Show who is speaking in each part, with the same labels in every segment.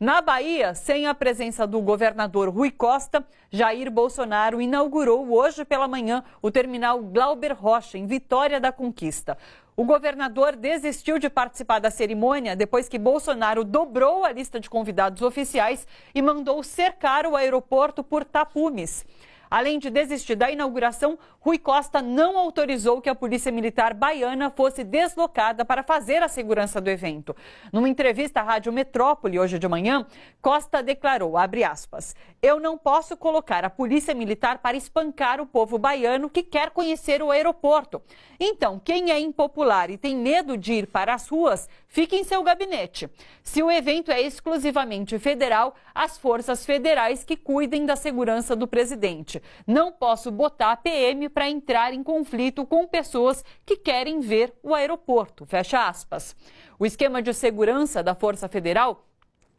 Speaker 1: Na Bahia, sem a presença do governador Rui Costa, Jair Bolsonaro inaugurou hoje pela manhã o terminal Glauber Rocha, em Vitória da Conquista. O governador desistiu de participar da cerimônia depois que Bolsonaro dobrou a lista de convidados oficiais e mandou cercar o aeroporto por tapumes. Além de desistir da inauguração, Rui Costa não autorizou que a Polícia Militar baiana fosse deslocada para fazer a segurança do evento. Numa entrevista à Rádio Metrópole hoje de manhã, Costa declarou, abre aspas, eu não posso colocar a Polícia Militar para espancar o povo baiano que quer conhecer o aeroporto. Então, quem é impopular e tem medo de ir para as ruas, fique em seu gabinete. Se o evento é exclusivamente federal, as forças federais que cuidem da segurança do presidente. Não posso botar a PM para entrar em conflito com pessoas que querem ver o aeroporto. Fecha aspas. O esquema de segurança da Força Federal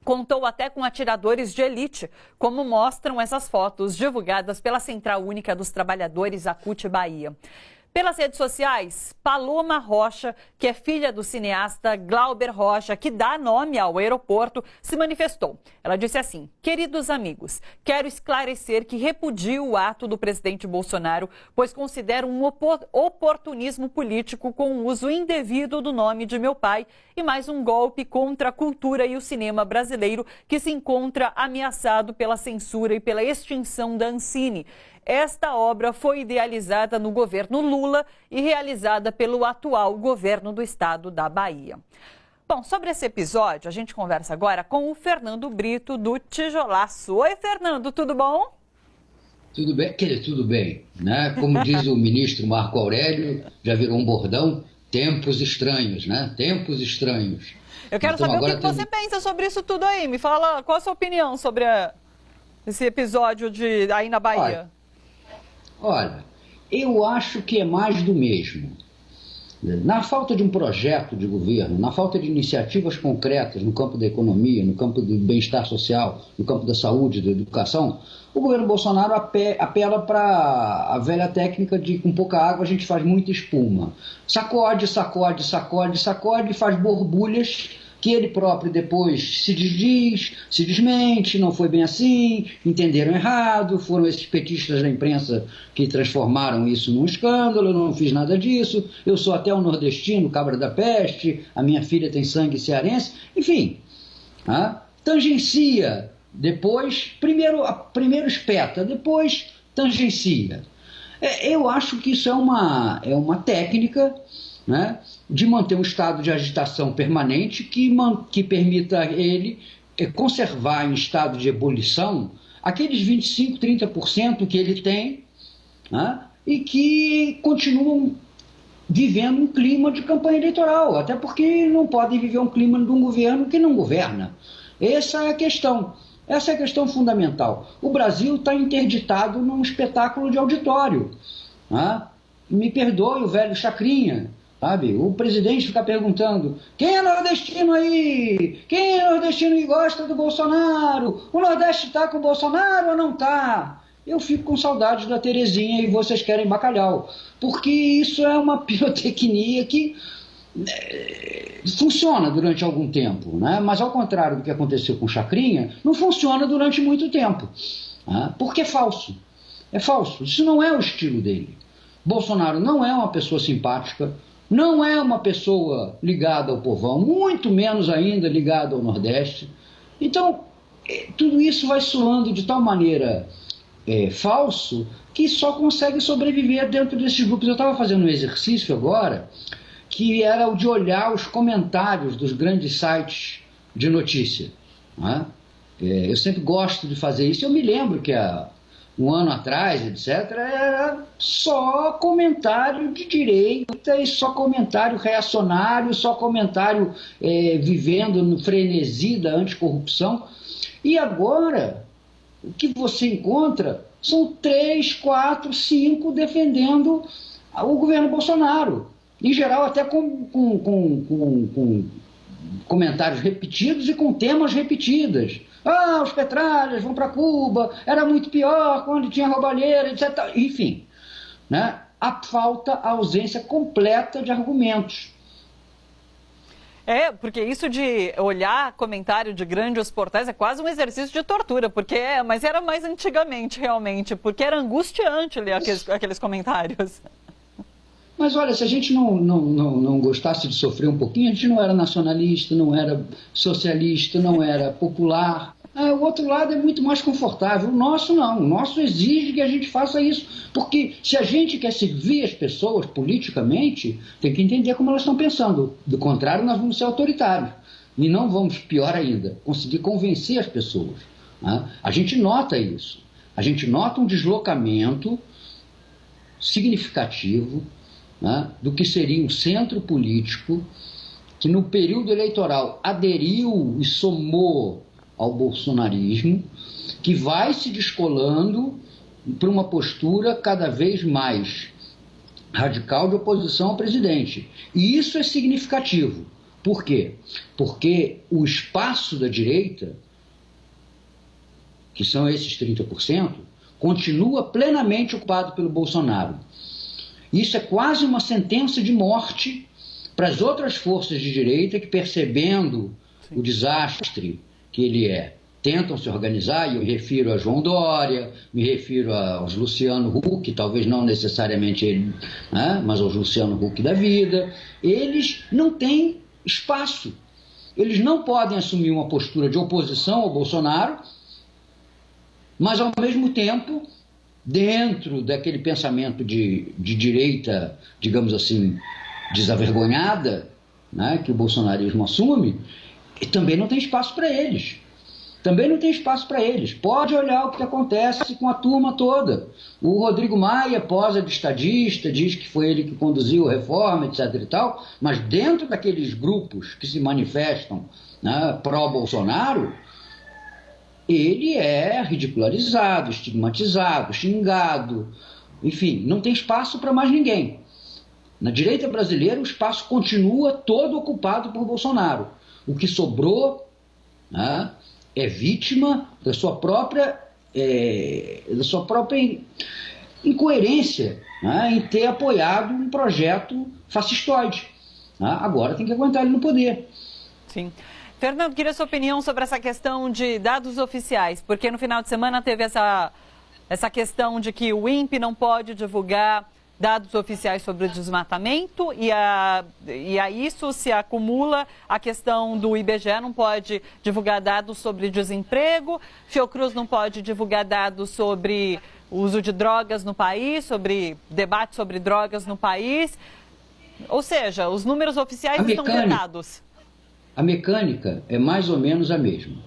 Speaker 1: contou até com atiradores de elite, como mostram essas fotos divulgadas pela Central Única dos Trabalhadores, a CUT Bahia. Pelas redes sociais, Paloma Rocha, que é filha do cineasta Glauber Rocha, que dá nome ao aeroporto, se manifestou. Ela disse assim, queridos amigos, quero esclarecer que repudio o ato do presidente Bolsonaro, pois considero um oportunismo político com o uso indevido do nome de meu pai e mais um golpe contra a cultura e o cinema brasileiro que se encontra ameaçado pela censura e pela extinção da Ancine. Esta obra foi idealizada no governo Lula e realizada pelo atual governo do estado da Bahia. Bom, sobre esse episódio, a gente conversa agora com o Fernando Brito, do Tijolaço. Oi, Fernando, tudo bom?
Speaker 2: Tudo bem, tudo bem, né? Como diz o ministro Marco Aurélio, já virou um bordão, tempos estranhos, né? Tempos estranhos.
Speaker 1: Eu quero saber o que você pensa sobre isso tudo aí. Me fala, qual a sua opinião sobre esse episódio aí na Bahia?
Speaker 2: Olha, eu acho que é mais do mesmo. Na falta de um projeto de governo, na falta de iniciativas concretas no campo da economia, no campo do bem-estar social, no campo da saúde, da educação, o governo Bolsonaro apela para a velha técnica de com pouca água a gente faz muita espuma. Sacode, sacode, sacode, sacode e faz borbulhas que ele próprio depois se desdiz, se desmente, não foi bem assim, entenderam errado, foram esses petistas da imprensa que transformaram isso num escândalo, eu não fiz nada disso, eu sou até um nordestino, cabra da peste, a minha filha tem sangue cearense, enfim, tangencia, depois, primeiro espeta, depois tangencia. Eu acho que isso é uma técnica, né, de manter um estado de agitação permanente que permita a ele conservar em estado de ebulição aqueles 25%, 30% que ele tem, né, e que continuam vivendo um clima de campanha eleitoral, até porque não podem viver um clima de um governo que não governa. Essa é a questão. Essa é a questão fundamental. O Brasil está interditado num espetáculo de auditório. Né? Me perdoe o velho Chacrinha, sabe? O presidente fica perguntando, quem é nordestino aí? Quem é nordestino que gosta do Bolsonaro? O Nordeste está com o Bolsonaro ou não está? Eu fico com saudade da Terezinha e vocês querem bacalhau. Porque isso é uma pirotecnia que funciona durante algum tempo, né? Mas ao contrário do que aconteceu com Chacrinha, não funciona durante muito tempo, né? Porque é falso. É falso. Isso não é o estilo dele. Bolsonaro não é uma pessoa simpática, não é uma pessoa ligada ao povão, muito menos ainda ligada ao Nordeste. Então, tudo isso vai soando de tal maneira falso que só consegue sobreviver dentro desses grupos. Eu estava fazendo um exercício agora que era o de olhar os comentários dos grandes sites de notícia. Né? Eu sempre gosto de fazer isso. Eu me lembro que há um ano atrás, etc., era só comentário de direita e só comentário reacionário, só comentário vivendo no frenesi da anticorrupção. E agora, o que você encontra são 3, 4, 5 defendendo o governo Bolsonaro. Em geral, até com comentários repetidos e com temas repetidas. Os petralhas vão para Cuba, era muito pior quando tinha roubalheira, etc. Enfim, né? A ausência completa de argumentos.
Speaker 1: Porque isso de olhar comentário de grandes portais é quase um exercício de tortura, mas era mais antigamente, realmente, porque era angustiante ler aqueles comentários.
Speaker 2: Mas olha, se a gente não gostasse de sofrer um pouquinho, a gente não era nacionalista, não era socialista, não era popular. O outro lado é muito mais confortável. O nosso não. O nosso exige que a gente faça isso. Porque se a gente quer servir as pessoas politicamente, tem que entender como elas estão pensando. Do contrário, nós vamos ser autoritários. E não vamos, pior ainda, conseguir convencer as pessoas. A gente nota isso. A gente nota um deslocamento significativo do que seria um centro político que no período eleitoral aderiu e somou ao bolsonarismo, que vai se descolando para uma postura cada vez mais radical de oposição ao presidente. E isso é significativo. Por quê? Porque o espaço da direita, que são esses 30%, continua plenamente ocupado pelo Bolsonaro. Isso é quase uma sentença de morte para as outras forças de direita que, percebendo o desastre que ele tentam se organizar, e eu me refiro a João Dória, me refiro aos Luciano Huck, talvez não necessariamente ele, mas aos Luciano Huck da vida. Eles não têm espaço. Eles não podem assumir uma postura de oposição ao Bolsonaro, mas ao mesmo tempo, dentro daquele pensamento de direita, digamos assim, desavergonhada, que o bolsonarismo assume, e também não tem espaço para eles. Também não tem espaço para eles. Pode olhar o que acontece com a turma toda. O Rodrigo Maia posa de estadista, diz que foi ele que conduziu a reforma, etc. e tal, mas dentro daqueles grupos que se manifestam pró-Bolsonaro, ele é ridicularizado, estigmatizado, xingado, enfim, não tem espaço para mais ninguém. Na direita brasileira, o espaço continua todo ocupado por Bolsonaro. O que sobrou é vítima da sua própria incoerência em ter apoiado um projeto fascistoide. Agora tem que aguentar ele no poder.
Speaker 1: Sim. Fernando, queria sua opinião sobre essa questão de dados oficiais, porque no final de semana teve essa questão de que o INPE não pode divulgar dados oficiais sobre o desmatamento e a isso se acumula a questão do IBGE não pode divulgar dados sobre desemprego, Fiocruz não pode divulgar dados sobre o uso de drogas no país, sobre debate sobre drogas no país. Ou seja, os números oficiais estão vedados.
Speaker 2: A mecânica é mais ou menos a mesma.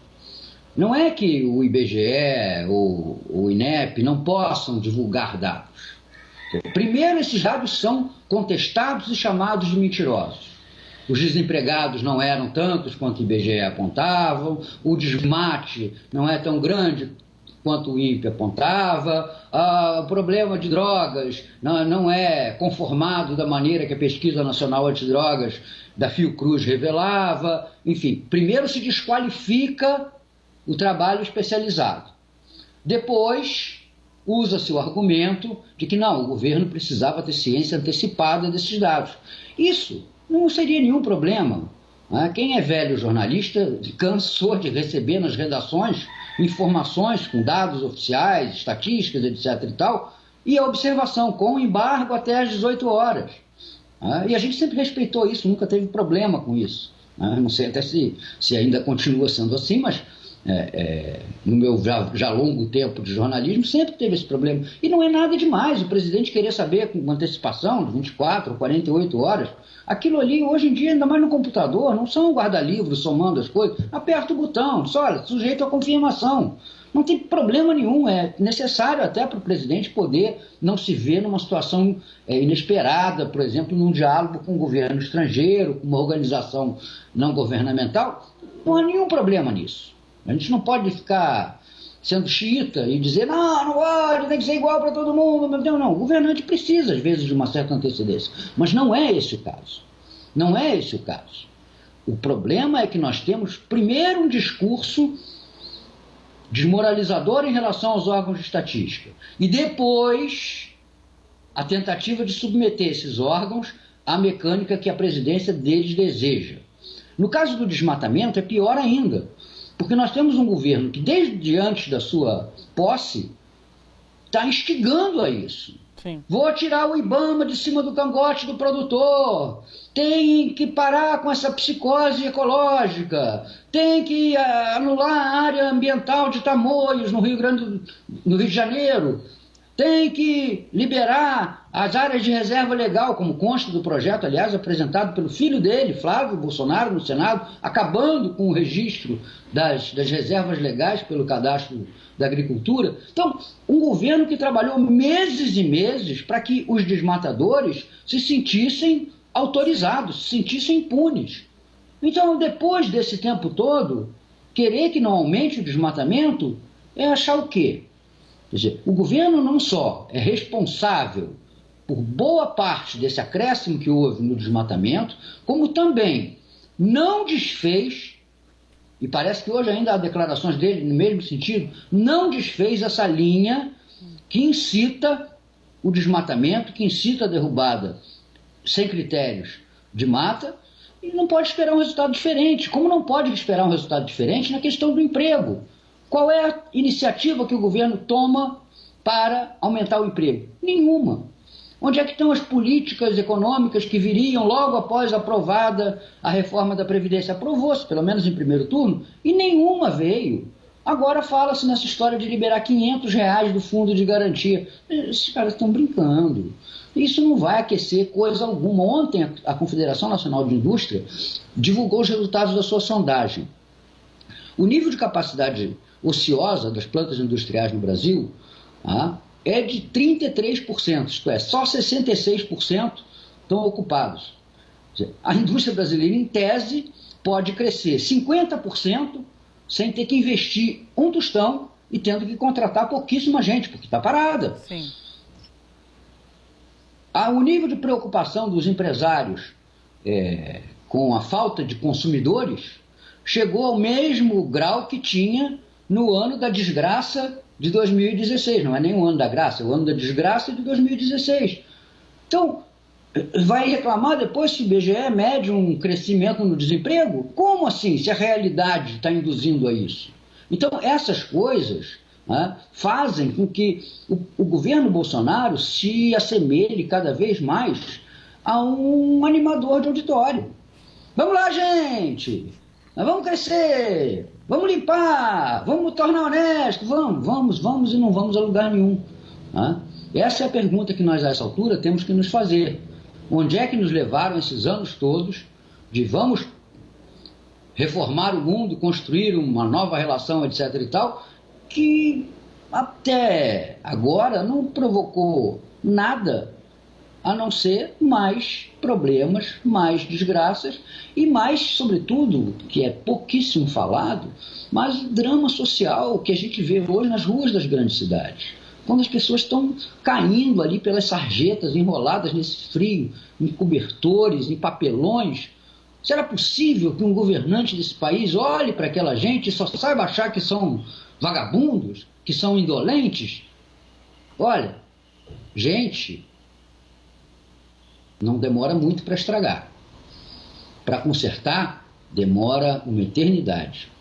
Speaker 2: Não é que o IBGE ou o INEP não possam divulgar dados. Primeiro, esses dados são contestados e chamados de mentirosos. Os desempregados não eram tantos quanto o IBGE apontavam, o desmate não é tão grande quanto o INPE apontava, o problema de drogas não é conformado da maneira que a Pesquisa Nacional Antidrogas da Fiocruz revelava. Enfim, primeiro se desqualifica o trabalho especializado. Depois usa-se o argumento de que não, o governo precisava ter ciência antecipada desses dados. Isso não seria nenhum problema. Quem é velho jornalista cansou de receber nas redações informações com dados oficiais, estatísticas, etc. e tal, e a observação com embargo até às 18 horas. E a gente sempre respeitou isso, nunca teve problema com isso. Não sei até se ainda continua sendo assim, mas no meu já longo tempo de jornalismo sempre teve esse problema. E não é nada demais o presidente querer saber com antecipação de 24 ou 48 horas. Aquilo ali, hoje em dia, ainda mais no computador, não são guarda-livros somando as coisas. Aperta o botão, diz, olha, sujeito à confirmação. Não tem problema nenhum, é necessário até para o presidente poder não se ver numa situação inesperada, por exemplo, num diálogo com um governo estrangeiro, com uma organização não governamental. Não há nenhum problema nisso. A gente não pode ficar sendo xiita e dizer, não pode, tem que ser igual para todo mundo. Meu Deus, não. O governante precisa, às vezes, de uma certa antecedência. Mas não é esse o caso. Não é esse o caso. O problema é que nós temos, primeiro, um discurso desmoralizador em relação aos órgãos de estatística. E depois, a tentativa de submeter esses órgãos à mecânica que a presidência deles deseja. No caso do desmatamento é pior ainda, porque nós temos um governo que desde antes da sua posse está instigando a isso.
Speaker 1: Sim.
Speaker 2: Vou tirar o IBAMA de cima do cangote do produtor, tem que parar com essa psicose ecológica, tem que anular a área ambiental de Tamoios, no Rio de Janeiro, tem que liberar as áreas de reserva legal, como consta do projeto, aliás, apresentado pelo filho dele, Flávio Bolsonaro, no Senado, acabando com o registro das reservas legais pelo cadastro da agricultura. Então, um governo que trabalhou meses e meses para que os desmatadores se sentissem autorizados, se sentissem impunes. Então, depois desse tempo todo, querer que não aumente o desmatamento é achar o quê? Quer dizer, o governo não só é responsável por boa parte desse acréscimo que houve no desmatamento, como também não desfez, e parece que hoje ainda há declarações dele no mesmo sentido, não desfez essa linha que incita o desmatamento, que incita a derrubada sem critérios de mata, e não pode esperar um resultado diferente. Como não pode esperar um resultado diferente na questão do emprego? Qual é a iniciativa que o governo toma para aumentar o emprego? Nenhuma. Onde é que estão as políticas econômicas que viriam logo após aprovada a reforma da Previdência? Aprovou-se, pelo menos em primeiro turno, e nenhuma veio. Agora fala-se nessa história de liberar R$500 do fundo de garantia. Esses caras estão brincando. Isso não vai aquecer coisa alguma. Ontem a Confederação Nacional de Indústria divulgou os resultados da sua sondagem. O nível de capacidade ociosa das plantas industriais no Brasil é de 33%, isto é, só 66% estão ocupados. Quer dizer, a indústria brasileira, em tese, pode crescer 50% sem ter que investir um tostão e tendo que contratar pouquíssima gente, porque está parada.
Speaker 1: Sim.
Speaker 2: O nível de preocupação dos empresários com a falta de consumidores chegou ao mesmo grau que tinha no ano da desgraça de 2016. Não é nem o ano da graça, é o ano da desgraça de 2016. Então, vai reclamar depois se o IBGE mede um crescimento no desemprego? Como assim, se a realidade está induzindo a isso? Então, essas coisas fazem com que o governo Bolsonaro se assemelhe cada vez mais a um animador de auditório. Vamos lá, gente! Nós vamos crescer, vamos limpar, vamos tornar honesto, vamos e não vamos a lugar nenhum. Essa é a pergunta que nós, a essa altura, temos que nos fazer. Onde é que nos levaram esses anos todos de vamos reformar o mundo, construir uma nova relação, etc. e tal, que até agora não provocou nada a não ser mais problemas, mais desgraças e mais, sobretudo, que é pouquíssimo falado, mais drama social que a gente vê hoje nas ruas das grandes cidades. Quando as pessoas estão caindo ali pelas sarjetas, enroladas nesse frio, em cobertores, em papelões. Será possível que um governante desse país olhe para aquela gente e só saiba achar que são vagabundos, que são indolentes? Olha, gente, não demora muito para estragar. Para consertar, demora uma eternidade.